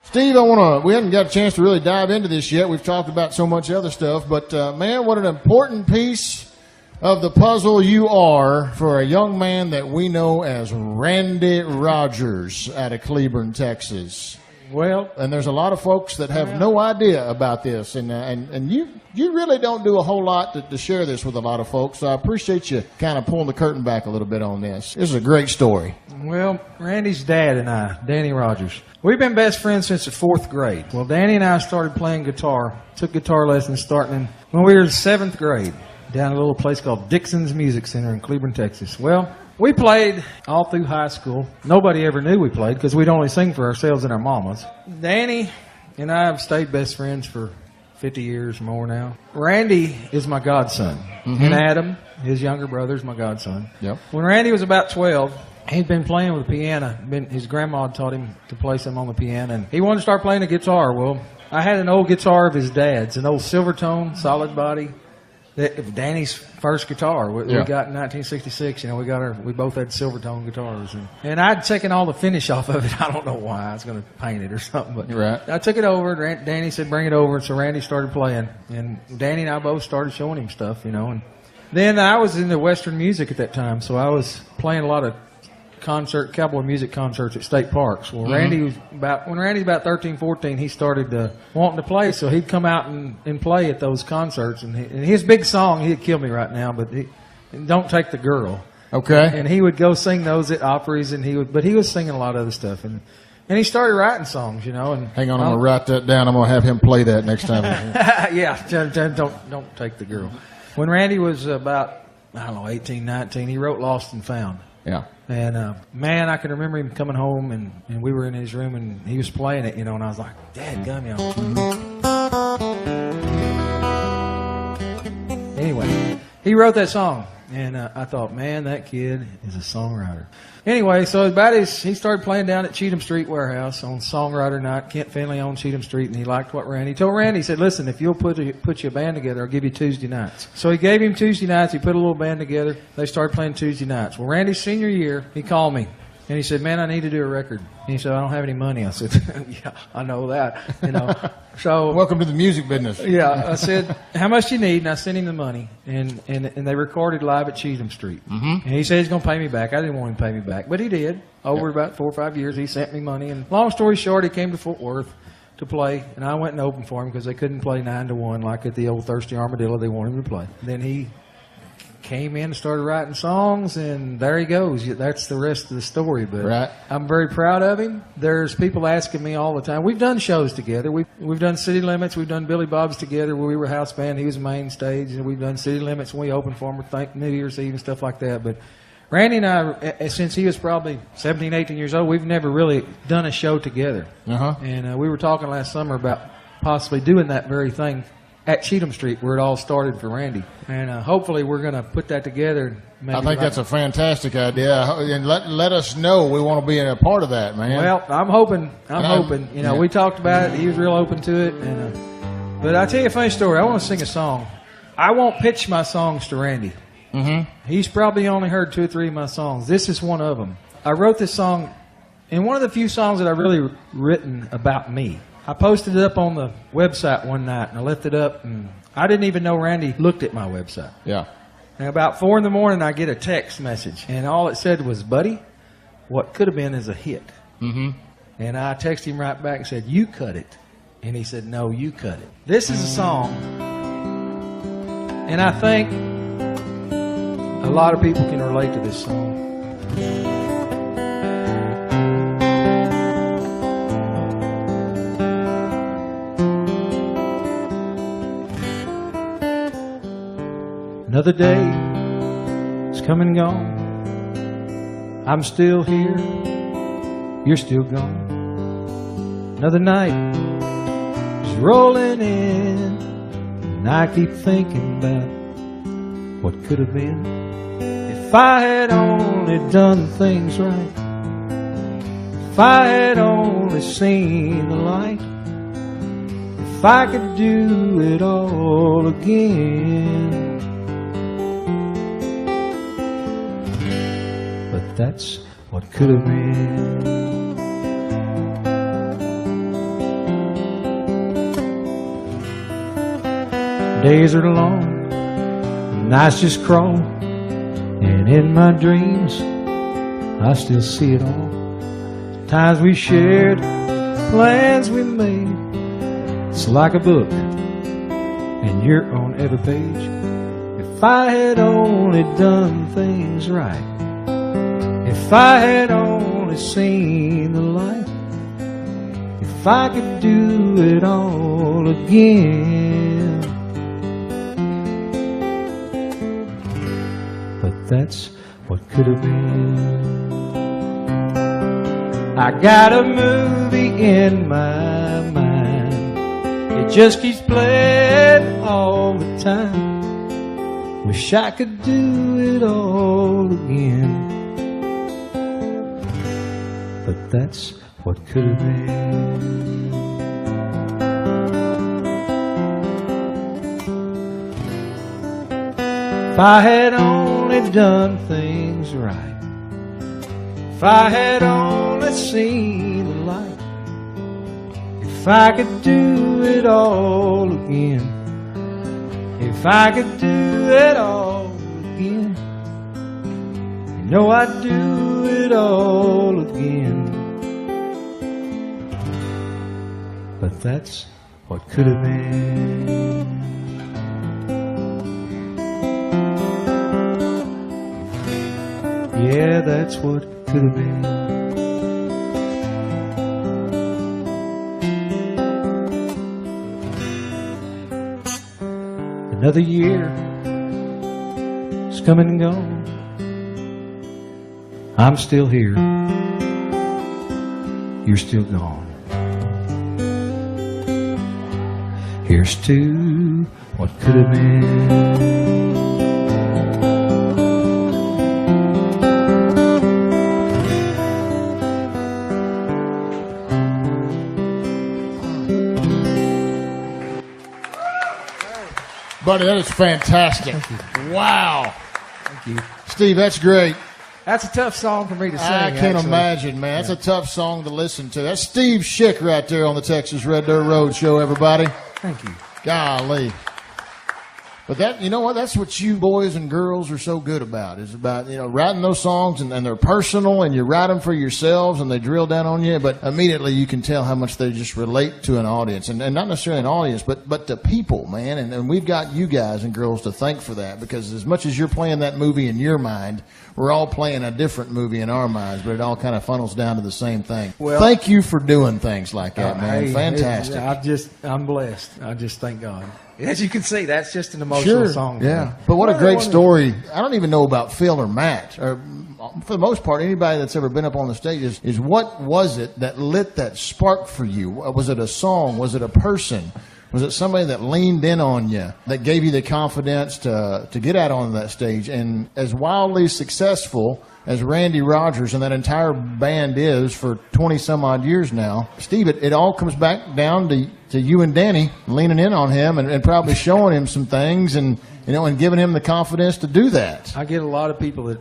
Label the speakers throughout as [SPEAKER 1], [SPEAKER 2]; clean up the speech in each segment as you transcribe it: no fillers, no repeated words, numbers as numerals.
[SPEAKER 1] Steve, we haven't got a chance to really dive into this yet. We've talked about so much other stuff, but man, what an important piece of the puzzle you are for a young man that we know as Randy Rogers out of Cleburne, Texas.
[SPEAKER 2] Well,
[SPEAKER 1] and there's a lot of folks that have no idea about this, and you really don't do a whole lot to share this with a lot of folks. So I appreciate you kind of pulling the curtain back a little bit on this. This is a great story.
[SPEAKER 2] Well, Randy's dad and I, Danny Rogers, we've been best friends since the 4th grade. Well, Danny and I started playing guitar, took guitar lessons starting when we were in 7th grade down at a little place called Dixon's Music Center in Cleburne, Texas. Well, we played all through high school. Nobody ever knew we played because we'd only sing for ourselves and our mamas. Danny and I have stayed best friends for 50 years or more now. Randy is my godson. Mm-hmm. And Adam, his younger brother, is my godson.
[SPEAKER 1] Yep.
[SPEAKER 2] When Randy was about 12, he'd been playing with the piano. His grandma had taught him to play some on the piano, and he wanted to start playing the guitar. Well, I had an old guitar of his dad's, an old Silvertone, solid body. Danny's first guitar we got in 1966. You know, we both had Silvertone guitars, and I'd taken all the finish off of it. I don't know why. I was going to paint it or something, but
[SPEAKER 1] right.
[SPEAKER 2] I took it over. Danny said, "Bring it over." So Randy started playing, and Danny and I both started showing him stuff. You know, and then I was into Western music at that time, so I was playing a lot of cowboy music concerts at state parks. Well, when Randy's about 13, 14, he started wanting to play, so he'd come out and play at those concerts. And his big song, he'd kill me right now, but Don't Take the Girl.
[SPEAKER 1] Okay.
[SPEAKER 2] And he would go sing those at Opry's, but he was singing a lot of other stuff. And he started writing songs, you know. And
[SPEAKER 1] hang on, I'm going to write that down. I'm going to have him play that next time.
[SPEAKER 2] Yeah, don't Take the Girl. When Randy was about, 18, 19, he wrote Lost and Found.
[SPEAKER 1] Yeah.
[SPEAKER 2] And, man, I can remember him coming home, and we were in his room, and he was playing it, you know, and I was like, Dad, gum, you know. Anyway, he wrote that song, and I thought, man, that kid is a songwriter. Anyway, so he started playing down at Cheatham Street Warehouse on Songwriter Night. Kent Finley owned Cheatham Street, and he liked what Randy told Randy. He said, listen, if you'll put you a band together, I'll give you Tuesday nights. So he gave him Tuesday nights. He put a little band together. They started playing Tuesday nights. Well, Randy's senior year, he called me, and he said, man, I need to do a record. And he said, I don't have any money. I said, yeah, I know that. You know. So
[SPEAKER 1] welcome to the music business.
[SPEAKER 2] Yeah, I said, how much do you need? And I sent him the money, and they recorded live at Cheatham Street.
[SPEAKER 1] Mm-hmm.
[SPEAKER 2] And he said he's going to pay me back. I didn't want him to pay me back, but he did. Over about 4 or 5 years, he sent me money. And long story short, he came to Fort Worth to play, and I went and opened for him because they couldn't play 9 to 1 like at the old Thirsty Armadillo. They wanted him to play. Then he came in and started writing songs, and there he goes. That's the rest of the story. But
[SPEAKER 1] right.
[SPEAKER 2] I'm very proud of him. There's people asking me all the time. We've done shows together. We've done City Limits. We've done Billy Bob's together where we were house band. He was main stage, and we've done City Limits when we opened for him for New Year's Eve and stuff like that. But Randy and I, since he was probably 17, 18 years old, we've never really done a show together.
[SPEAKER 1] Uh-huh.
[SPEAKER 2] And we were talking last summer about possibly doing that very thing at Cheatham Street, where it all started for Randy. And hopefully we're going to put that together.
[SPEAKER 1] I think that's a fantastic idea. And let us know. We want to be a part of that, man.
[SPEAKER 2] Well, I'm hoping. You know, we talked about it. He was real open to it. But I'll tell you a funny story. I want to sing a song. I won't pitch my songs to Randy.
[SPEAKER 1] Mm-hmm.
[SPEAKER 2] He's probably only heard 2 or 3 of my songs. This is one of them. I wrote this song, and one of the few songs that I really written about me. I posted it up on the website one night, and I left it up, and I didn't even know Randy looked at my website.
[SPEAKER 1] Yeah.
[SPEAKER 2] And about 4 a.m, I get a text message, and all it said was, buddy, what could have been is a hit.
[SPEAKER 1] Mm-hmm.
[SPEAKER 2] And I texted him right back and said, you cut it. And he said, no, you cut it. This is a song, and I think a lot of people can relate to this song. Another day is come and gone. I'm still here, you're still gone. Another night is rolling in, and I keep thinking about what could have been if I had only done things right. If I had only seen the light. If I could do it all again. That's what could have been. Days are long, nights just crawl, and in my dreams I still see it all. Times we shared, plans we made. It's like a book, and you're on every page. If I had only done things right, if I had only seen the light, if I could do it all again. But that's what could have been. I got a movie in my mind. It just keeps playing all the time. Wish I could do it all again. But that's what could have been. If I had only done things right, if I had only seen the light, if I could do it all again, if I could do it all again, you know I'd do it all again. But that's what could have been. Yeah, that's what could have been. Another year is coming and gone. I'm still here. You're still gone. Here's to what could have been.
[SPEAKER 1] Buddy, that is fantastic. Wow.
[SPEAKER 2] Thank you.
[SPEAKER 1] Steve, that's great.
[SPEAKER 2] That's a tough song for me to sing.
[SPEAKER 1] I can imagine, man. That's a tough song to listen to. That's Steve Schick right there on the Texas Red Dirt Road Show, everybody.
[SPEAKER 2] Thank you.
[SPEAKER 1] Golly. But that, you know what? That's what you boys and girls are so good about. Is about, writing those songs and they're personal and you write them for yourselves and they drill down on you. But immediately you can tell how much they just relate to an audience and not necessarily an audience, but to people, man. And we've got you guys and girls to thank for that because as much as you're playing that movie in your mind, we're all playing a different movie in our minds, but it all kind of funnels down to the same thing. Well, thank you for doing things like that, man.
[SPEAKER 2] Hey,
[SPEAKER 1] fantastic.
[SPEAKER 2] I'm blessed. I just thank God. As you can see, that's just an emotional song.
[SPEAKER 1] Yeah, but what a great story. I don't even know about Phil or Matt, or for the most part, anybody that's ever been up on the stage is what was it that lit that spark for you? Was it a song? Was it a person? Was it somebody that leaned in on you, that gave you the confidence to get out on that stage? And as wildly successful as Randy Rogers and that entire band is for 20-some-odd years now, Steve, it all comes back down to you and Danny leaning in on him and probably showing him some things and giving him the confidence to do that.
[SPEAKER 2] I get a lot of people that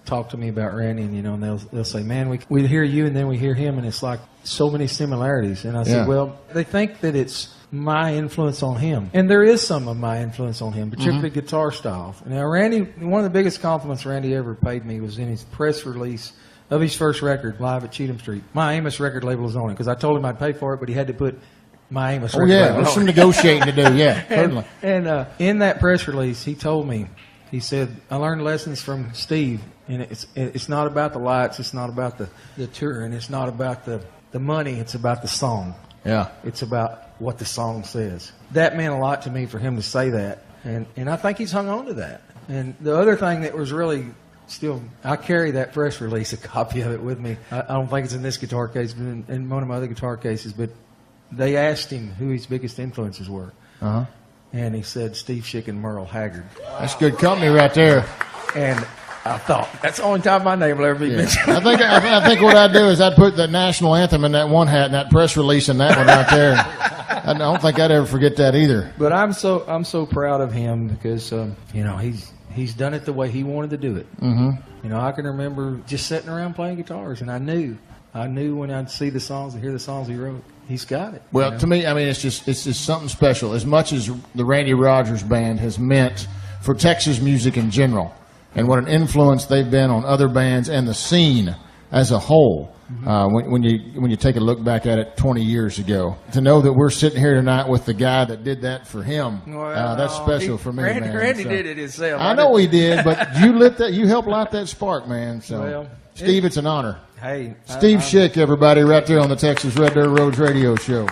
[SPEAKER 2] talk to me about Randy and they'll say, man, we hear you and then we hear him and it's like so many similarities. And I said, well, they think that it's my influence on him. And there is some of my influence on him, particularly guitar style. Now, Randy, one of the biggest compliments Randy ever paid me was in his press release of his first record, live at Cheatham Street. My Amos record label was on it because I told him I'd pay for it, but he had to put my Amos record label on it.
[SPEAKER 1] There's some negotiating to do, certainly.
[SPEAKER 2] And in that press release, he told me, he said, I learned lessons from Steve, and it's not about the lights, it's not about the tour, and it's not about the money, it's about the song.
[SPEAKER 1] Yeah.
[SPEAKER 2] It's about what the song says. That meant a lot to me for him to say that. And I think he's hung on to that. And the other thing that was really still, I carry that press release, a copy of it with me. I don't think it's in this guitar case, but in one of my other guitar cases. But they asked him who his biggest influences were. Uh-huh. And he said Steve Schick and Merle Haggard.
[SPEAKER 1] That's good company right there.
[SPEAKER 2] And I thought, that's the only time my name will ever be mentioned.
[SPEAKER 1] I think what I'd do is I'd put the national anthem in that one hat and that press release in that one right there. I don't think I'd ever forget that either.
[SPEAKER 2] But I'm so proud of him because he's done it the way he wanted to do it. Mm-hmm. I can remember just sitting around playing guitars, and I knew I knew when I'd see the songs and hear the songs he wrote, he's got it.
[SPEAKER 1] Well, to me, I mean, it's just something special. As much as the Randy Rogers Band has meant for Texas music in general, and what an influence they've been on other bands and the scene as a whole. When you take a look back at it 20 years ago, to know that we're sitting here tonight with the guy that did that for him, that's special for me, man.
[SPEAKER 2] Randy did it himself.
[SPEAKER 1] I know he did, but you helped light that spark, man. So,
[SPEAKER 2] well,
[SPEAKER 1] Steve, it's an honor.
[SPEAKER 2] Hey,
[SPEAKER 1] Steve Schick, everybody, right there on the Texas Red Dirt Roads radio show.